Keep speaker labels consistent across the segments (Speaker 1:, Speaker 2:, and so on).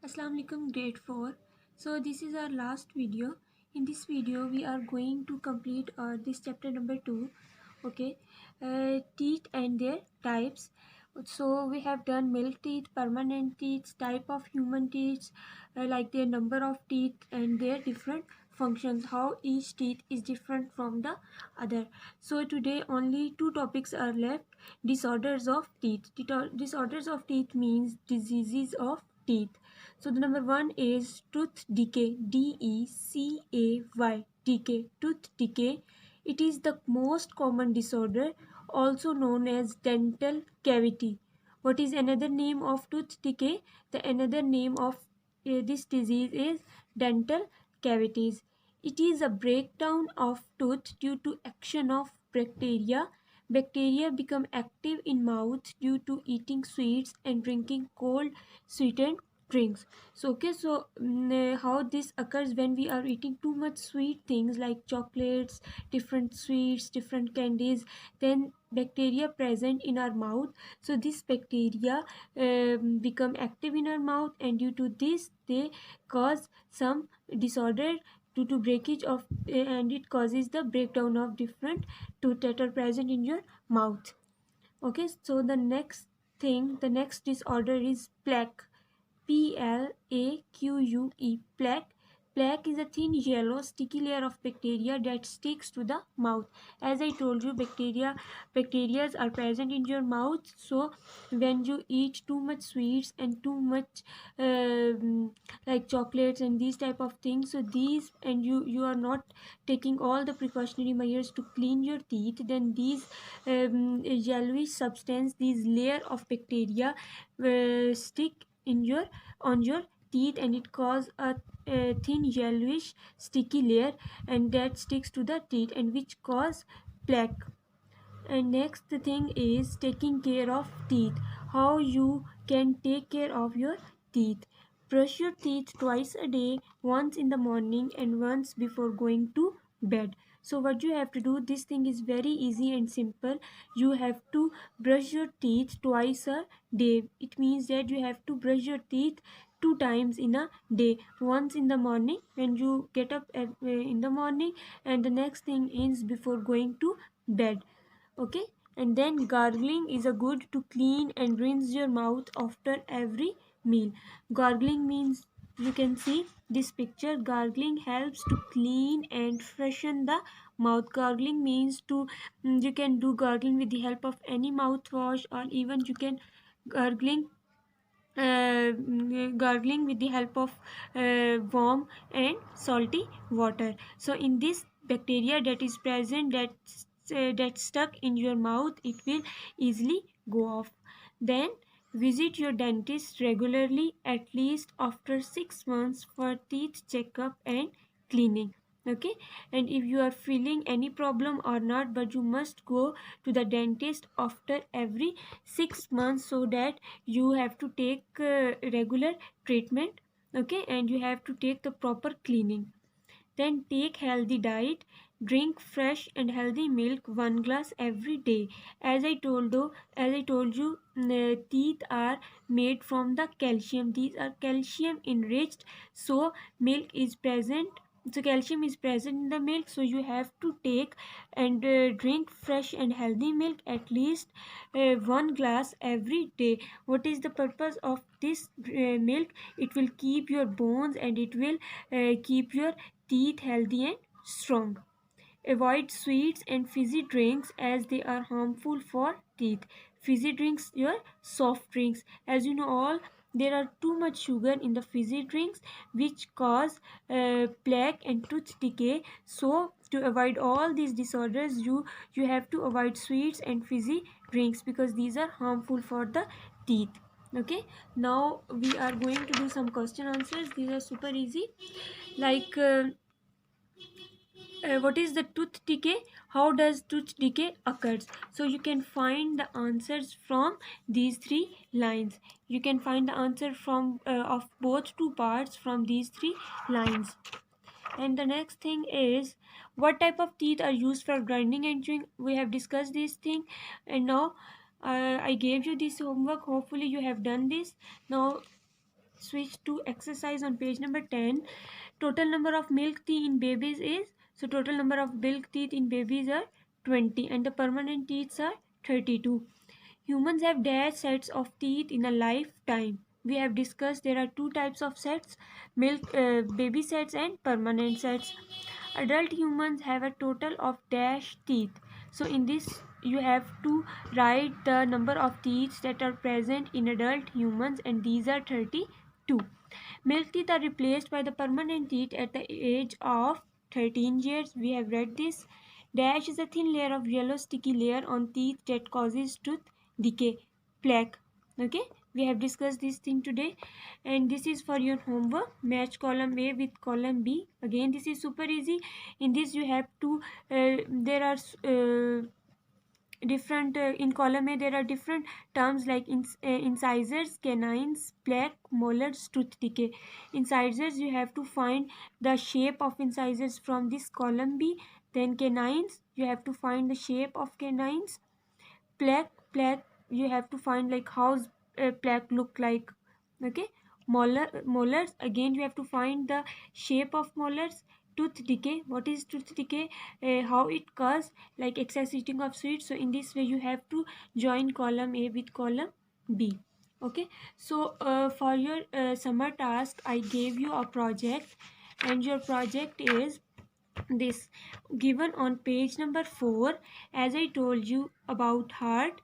Speaker 1: Assalamu alaikum grade 4. So this is our last video. In this video we are going to complete this chapter number 2. Okay, teeth and their types. So we have done milk teeth, permanent teeth, type of human teeth, like their number of teeth and their different functions, how each teeth is different from the other. So today only two topics are left: disorders of teeth. Disorders of teeth means diseases of teeth. So the number one is tooth decay, DECAY, decay, tooth decay. It is the most common disorder, also known as dental cavity. What is another name of tooth decay? The another name of this disease is dental cavities. It is a breakdown of tooth due to action of bacteria. Bacteria become active in mouth due to eating sweets and drinking cold sweetened drinks. So how this occurs when we are eating too much sweet things like chocolates, different sweets, different candies, then bacteria present in our mouth. So this bacteria become active in our mouth, and due to this they cause some disorder due to breakage of and it causes the breakdown of different tooth that are present in your mouth. Okay, so the next disorder is plaque. PLAQUE, plaque. Plaque is a thin yellow sticky layer of bacteria that sticks to the mouth. As I told you, bacteria are present in your mouth. So when you eat too much sweets and too much like chocolates and these type of things, so these and you are not taking all the precautionary measures to clean your teeth, then these yellowish substance, these layer of bacteria stick in your on your teeth, and it cause a thin yellowish sticky layer, and that sticks to the teeth and which cause plaque. And next thing is taking care of teeth. How you can take care of your teeth: brush your teeth twice a day, once in the morning and once before going to bed. So what you have to do, this thing is very easy and simple. You have to brush your teeth twice a day. It means that you have to brush your teeth two times in a day: once in the morning when you get up in the morning, and the next thing is before going to bed. Okay, and then gargling is a good to clean and rinse your mouth after every meal. Gargling means, you can see this picture, gargling helps to clean and freshen the mouth. Gargling means to you can do gargling with the help of any mouthwash, or even you can gargling gargling with the help of warm and salty water. So in this bacteria that is present, that's stuck in your mouth, it will easily go off. Then visit your dentist regularly, at least after 6 months, for teeth checkup and cleaning. Okay, and if you are feeling any problem or not, but you must go to the dentist after every 6 months, so that you have to take regular treatment. Okay, and you have to take the proper cleaning. Then take healthy diet. Drink fresh and healthy milk, 1 glass every day. As I told you, teeth are made from the calcium. These are calcium enriched. So milk is present. So calcium is present in the milk. So you have to take and drink fresh and healthy milk at least 1 glass every day. What is the purpose of this milk? It will keep your bones, and it will keep your teeth healthy and strong. Avoid sweets and fizzy drinks as they are harmful for teeth. Fizzy drinks, your soft drinks. As you know all, there are too much sugar in the fizzy drinks, which cause plaque and tooth decay. So to avoid all these disorders, you have to avoid sweets and fizzy drinks, because these are harmful for the teeth. Okay, now we are going to do some question answers. These are super easy. Like what is the tooth decay? How does tooth decay occurs? So you can find the answers from these three lines. You can find the answer from of both two parts from these three lines. And the next thing is, what type of teeth are used for grinding and chewing? We have discussed this thing, and now I gave you this homework. Hopefully you have done this. Now switch to exercise on page number 10. Total number of milk teeth in babies is, so total number of milk teeth in babies are 20 and the permanent teeth are 32. Humans have dash sets of teeth in a lifetime. We have discussed there are two types of sets, baby sets and permanent sets. Adult humans have a total of dash teeth. So in this you have to write the number of teeth that are present in adult humans, and these are 32. Milk teeth are replaced by the permanent teeth at the age of 13 years. We have read this. Dash is a thin layer of yellow sticky layer on teeth that causes tooth decay, plaque. Okay, we have discussed this thing today, and this is for your homework. Match column A with column B. Again, this is super easy. In this you have to there are different in column A there are different terms like incisors, canines, plaque, molars, tooth decay. Incisors, you have to find the shape of incisors from this column B. Then canines, you have to find the shape of canines. Plaque, you have to find like how's plaque look like. Okay, molars, again you have to find the shape of molars. Tooth decay, what is tooth decay, how it causes, like excess eating of sweets. So in this way you have to join column A with column B. Okay, so for your summer task I gave you a project, and your project is this, given on page number 4. As I told you about heart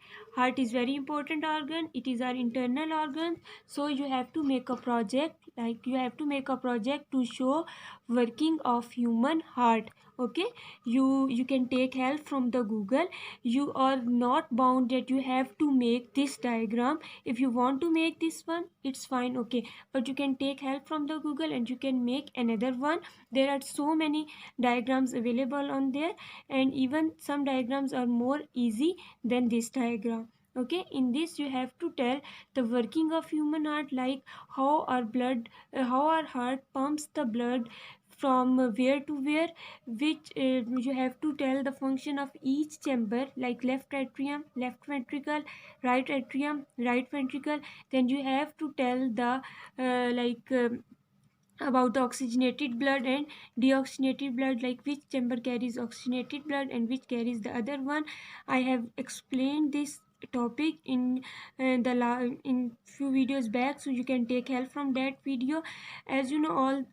Speaker 1: is very important organ, it is our internal organ. So you have to make a project, like you have to make a project to show working of human heart. Okay, you can take help from the Google. You are not bound that you have to make this diagram. If you want to make this one, it's fine, okay, but you can take help from the Google and you can make another one. There are so many diagrams available on there, and even some diagrams are more easy than this diagram. Okay, in this you have to tell the working of human heart, like how our blood how our heart pumps the blood from where to where, which you have to tell the function of each chamber, like left atrium, left ventricle, right atrium, right ventricle. Then you have to tell the about the oxygenated blood and deoxygenated blood, like which chamber carries oxygenated blood and which carries the other one. I have explained this topic in in few videos back, so you can take help from that video. As you know, all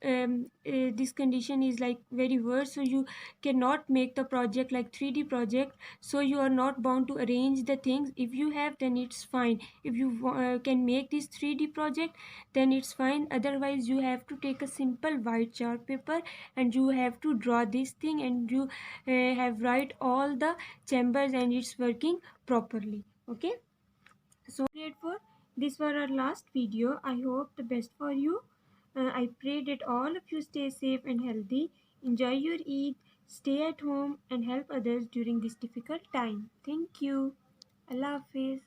Speaker 1: this condition is like very worse, so you cannot make the project like 3D project, so you are not bound to arrange the things. If you have, then it's fine. If you can make this 3D project, then it's fine. Otherwise you have to take a simple white chart paper and you have to draw this thing, and you have write all the chambers and it's working properly. Okay, so grade 4, this was our last video. I hope the best for you. I pray that all of you stay safe and healthy, enjoy your Eid, stay at home and help others during this difficult time. Thank you. Allah Hafiz.